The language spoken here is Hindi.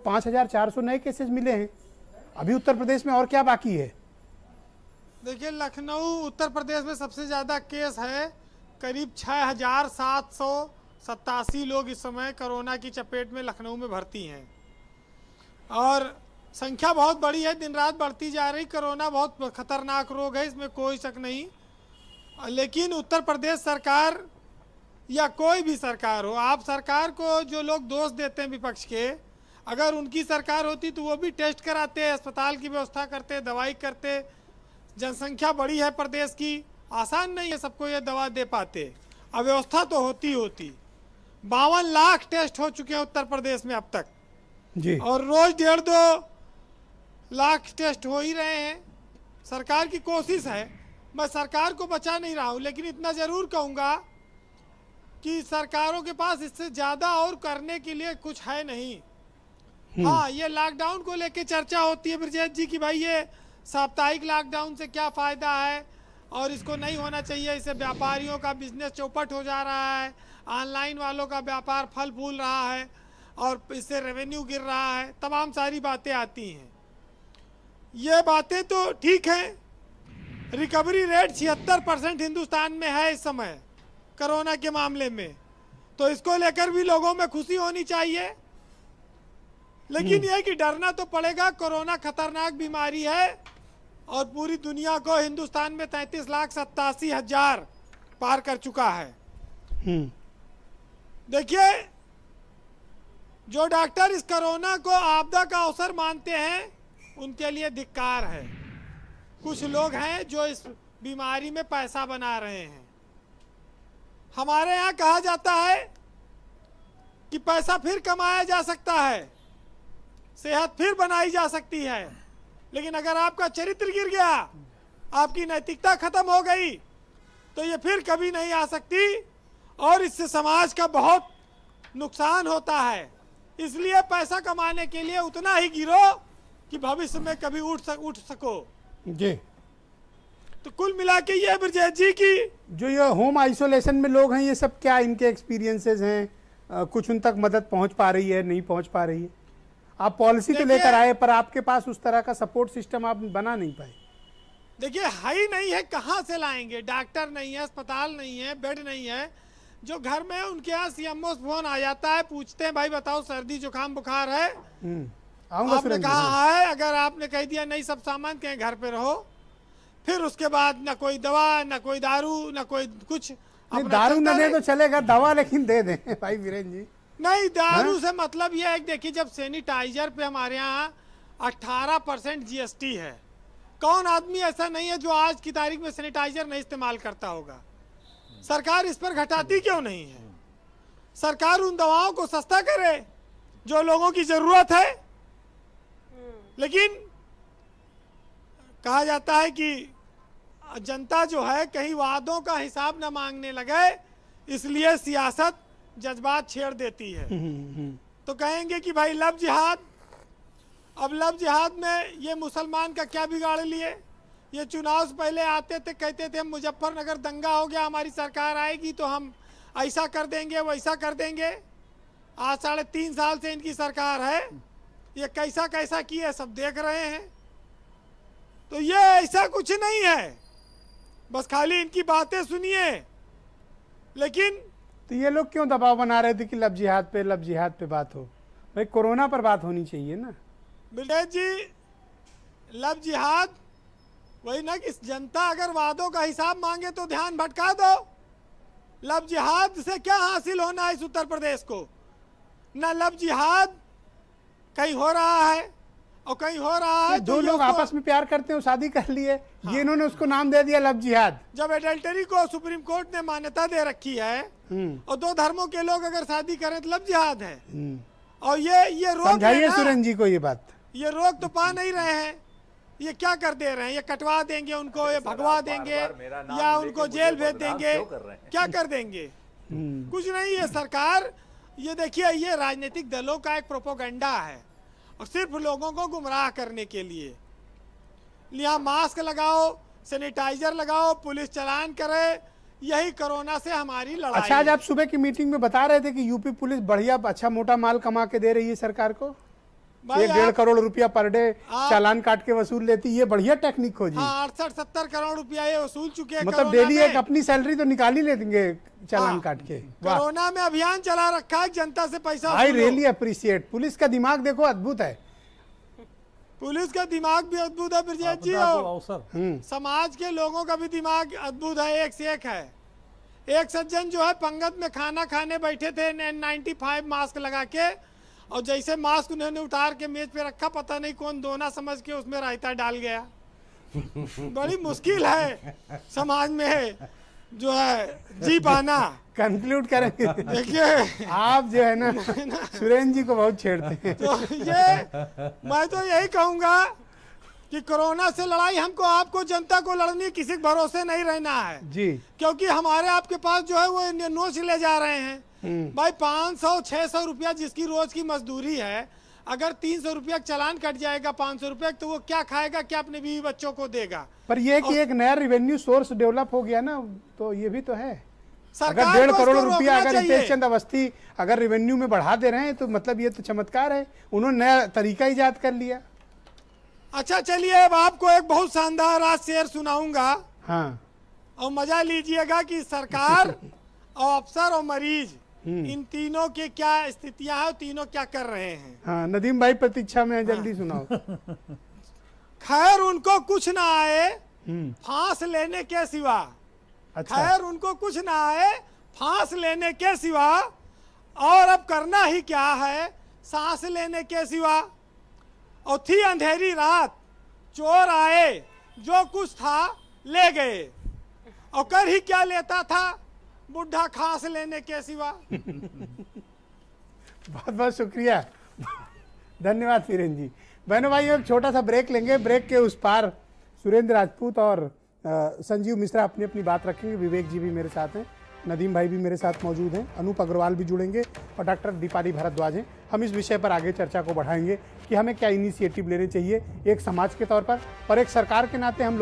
5,400 नए केसेस मिले हैं। अभी उत्तर प्रदेश में और क्या बाकी है? देखिए, लखनऊ उत्तर प्रदेश में सबसे ज़्यादा केस है। करीब 6,787 लोग इस समय कोरोना की चपेट में लखनऊ में भर्ती हैं और संख्या बहुत बड़ी है, दिन रात बढ़ती जा रही। कोरोना बहुत खतरनाक रोग है, इसमें कोई शक नहीं। लेकिन उत्तर प्रदेश सरकार या कोई भी सरकार हो, आप सरकार को जो लोग दोष देते हैं विपक्ष के, अगर उनकी सरकार होती तो वो भी टेस्ट कराते, अस्पताल की व्यवस्था करते, दवाई करते। जनसंख्या बड़ी है प्रदेश की, आसान नहीं है सबको ये दवा दे पाते। अव्यवस्था तो होती 52 लाख टेस्ट हो चुके हैं उत्तर प्रदेश में अब तक जी, और रोज 1.5-2 लाख टेस्ट हो ही रहे हैं। सरकार की कोशिश है, मैं सरकार को बचा नहीं रहा हूँ, लेकिन इतना ज़रूर कहूँगा कि सरकारों के पास इससे ज़्यादा और करने के लिए कुछ है नहीं। हाँ, ये लॉकडाउन को लेके चर्चा होती है ब्रजेश जी की भाई ये साप्ताहिक लॉकडाउन से क्या फ़ायदा है और इसको नहीं होना चाहिए, इससे व्यापारियों का बिजनेस चौपट हो जा रहा है, ऑनलाइन वालों का व्यापार फल फूल रहा है और इससे रेवेन्यू गिर रहा है, तमाम सारी बातें आती हैं। ये बातें तो ठीक हैं। रिकवरी रेट 76% हिंदुस्तान में है इस समय कोरोना के मामले में, तो इसको लेकर भी लोगों में खुशी होनी चाहिए। लेकिन यह कि डरना तो पड़ेगा, कोरोना खतरनाक बीमारी है और पूरी दुनिया को हिंदुस्तान में 33,87,000 पार कर चुका है। देखिए, जो डॉक्टर इस कोरोना को आपदा का अवसर मानते हैं उनके लिए धिक्कार है। कुछ लोग हैं जो इस बीमारी में पैसा बना रहे हैं। हमारे यहाँ कहा जाता है कि पैसा फिर कमाया जा सकता है, सेहत फिर बनाई जा सकती है, लेकिन अगर आपका चरित्र गिर गया, आपकी नैतिकता खत्म हो गई, तो ये फिर कभी नहीं आ सकती और इससे समाज का बहुत नुकसान होता है। इसलिए पैसा कमाने के लिए उतना ही गिरो कि भविष्य में कभी उठ सको जी। तो कुल मिला के ये ब्रजेश जी की जो ये होम आइसोलेशन में लोग हैं, ये सब क्या इनके एक्सपीरियंसेस हैं? कुछ उन तक मदद पहुंच पा रही है, नहीं पहुंच पा रही है? आप पॉलिसी तो लेकर आए पर आपके पास उस तरह का सपोर्ट सिस्टम आप बना नहीं पाए। देखिए, है ही नहीं है, कहाँ से लाएंगे? डॉक्टर नहीं है, अस्पताल नहीं है, बेड नहीं है। जो घर में उनके यहाँ सीएमओ फोन आ जाता है, पूछते हैं भाई बताओ सर्दी जुकाम बुखार है, आपने कहा है, अगर आपने कह दिया नहीं सब सामान कहीं घर पे रहो, फिर उसके बाद न कोई दवा, न कोई दारू, न कोई कुछ। दारू न दे तो चलेगा, दवा लेकिन दे दें भाई वीरेन जी। नहीं, दारू से मतलब यह है कि देखिए, जब सैनिटाइजर पे हमारे यहाँ 18% जीएसटी है, कौन आदमी ऐसा नहीं है जो आज की तारीख में सैनिटाइजर नहीं इस्तेमाल करता होगा? सरकार इस पर घटाती क्यों नहीं है? सरकार उन दवाओं को सस्ता करे जो लोगों की जरूरत है। लेकिन कहा जाता है कि जनता जो है कहीं वादों का हिसाब न मांगने लगे, इसलिए सियासत जज्बात छेड़ देती है। तो कहेंगे कि भाई लव जिहाद, अब लव जिहाद में ये मुसलमान का क्या बिगाड़ लिए? ये चुनाव से पहले आते थे, कहते थे मुजफ्फरनगर दंगा हो गया, हमारी सरकार आएगी तो हम ऐसा कर देंगे, वैसा कर देंगे। आज 3.5 साल से इनकी सरकार है, ये कैसा कैसा किए सब देख रहे हैं। तो ये ऐसा कुछ नहीं है, बस खाली इनकी बातें सुनिए। लेकिन तो ये लोग क्यों दबाव बना रहे थे कि लव जिहाद पे बात हो? भाई कोरोना पर बात होनी चाहिए ना बिल्डेश जी। लव जिहाद वही ना कि जनता अगर वादों का हिसाब मांगे तो ध्यान भटका दो। लव जिहाद से क्या हासिल होना है इस उत्तर प्रदेश को? ना लव जिहाद कहीं हो रहा है और कहीं हो रहा है। दो लोग आपस में प्यार करते हैं, शादी कर लिए, हाँ। ये इन्होंने उसको नाम दे दिया लव जिहाद। जब एडल्टरी को सुप्रीम कोर्ट ने मान्यता दे रखी है और 2 धर्मों के लोग अगर शादी करें तो लव जिहाद है। और ये रोक, समझाइए सुरेन जी को ये बात। ये रोक तो पा नहीं रहे हैं, ये क्या कर दे रहे हैं? ये कटवा देंगे उनको, ये भगवा देंगे या उनको जेल भेज देंगे, क्या कर देंगे? कुछ नहीं। ये सरकार, ये देखिए, ये राजनीतिक दलों का एक प्रोपोगंडा है और सिर्फ लोगों को गुमराह करने के लिए। यहाँ मास्क लगाओ, सैनिटाइजर लगाओ, पुलिस चालान करे, यही कोरोना से हमारी लड़ाई। अच्छा, आज आप सुबह की मीटिंग में बता रहे थे कि यूपी पुलिस बढ़िया अच्छा मोटा माल कमा के दे रही है सरकार को। भाई 1.5 करोड़ रुपया पर डे आप- चालान काट के वसूल लेती, ये बढ़िया टेक्निक खोजी। हाँ 68-70 करोड़ रुपया ये वसूल चुके हैं मतलब कोरोना डेली में। एक अपनी सैलरी तो निकाल ही लेंगे चालान हाँ। काट के। वाह, कोरोना में अभियान चला रखा है, जनता से पैसा आई वसूलो। Really appreciate. पुलिस का दिमाग देखो, अद्भुत है। पुलिस का दिमाग भी अद्भुत है ब्रजेश जी, आपदा को और अवसर। समाज के लोगों का भी दिमाग अद्भुत है, एक से एक है। एक सज्जन जो है पंगत में खाना खाने बैठे थे N95 मास्क लगा के, और जैसे मास्क उन्होंने उतार के मेज पे रखा, पता नहीं कौन दोना समझ के उसमें रायता डाल गया। बड़ी मुश्किल है समाज में जो है जी पाना। कंक्लूड करेंगे। देखिए आप जो है ना सुरेंद्र जी को बहुत छेड़ते हैं। तो ये मैं तो यही कहूंगा कि कोरोना से लड़ाई हमको आपको जनता को लड़नी, किसी के भरोसे नहीं रहना है जी। क्योंकि हमारे आपके पास जो है वो नोच ले जा रहे हैं। भाई 500-600 रुपया जिसकी रोज की मजदूरी है, अगर 300 रुपया चालान कट जाएगा 500 रुपया, तो वो क्या खाएगा, क्या अपने बीवी बच्चों को देगा। पर ये कि एक नया रेवेन्यू सोर्स डेवलप हो गया ना, तो ये भी तो है। अगर सरकार 1.5 को करोड़ इसको रुपया रोकना अगर चाहिए। रितेश चंद अवस्थी अगर रेवेन्यू में बढ़ा दे रहे हैं, तो मतलब ये तो चमत्कार है। उन्होंने नया तरीका इजाद कर लिया। अच्छा चलिए, अब आपको एक बहुत शानदार आज शेर सुनाऊंगा, हाँ और मजा लीजिएगा कि सरकार और अफसर और मरीज इन तीनों के क्या स्थितियां हैं और तीनों क्या कर रहे हैं। हाँ, नदीम भाई प्रतीक्षा में है, जल्दी सुनाओ। खैर उनको कुछ ना आए फांस लेने के सिवा, अच्छा, खैर उनको कुछ ना आए फांस लेने के सिवा, और अब करना ही क्या है सांस लेने के सिवा। और थी अंधेरी रात, चोर आए, जो कुछ था ले गए, और कर ही क्या लेता था बुढ़ा खांस लेने के सिवा। बहुत बहुत शुक्रिया, धन्यवाद वीरेंद्र जी। बहनों भाई, एक छोटा सा ब्रेक लेंगे। ब्रेक के उस पार सुरेंद्र राजपूत और संजीव मिश्रा अपनी अपनी बात रखेंगे। विवेक जी भी मेरे साथ हैं, नदीम भाई भी मेरे साथ मौजूद हैं, अनूप अग्रवाल भी जुड़ेंगे, और डॉक्टर दीपाली भारद्वाज हैं। हम इस विषय पर आगे चर्चा को बढ़ाएंगे कि हमें क्या इनिशिएटिव लेने चाहिए एक समाज के तौर पर, और एक सरकार के नाते हम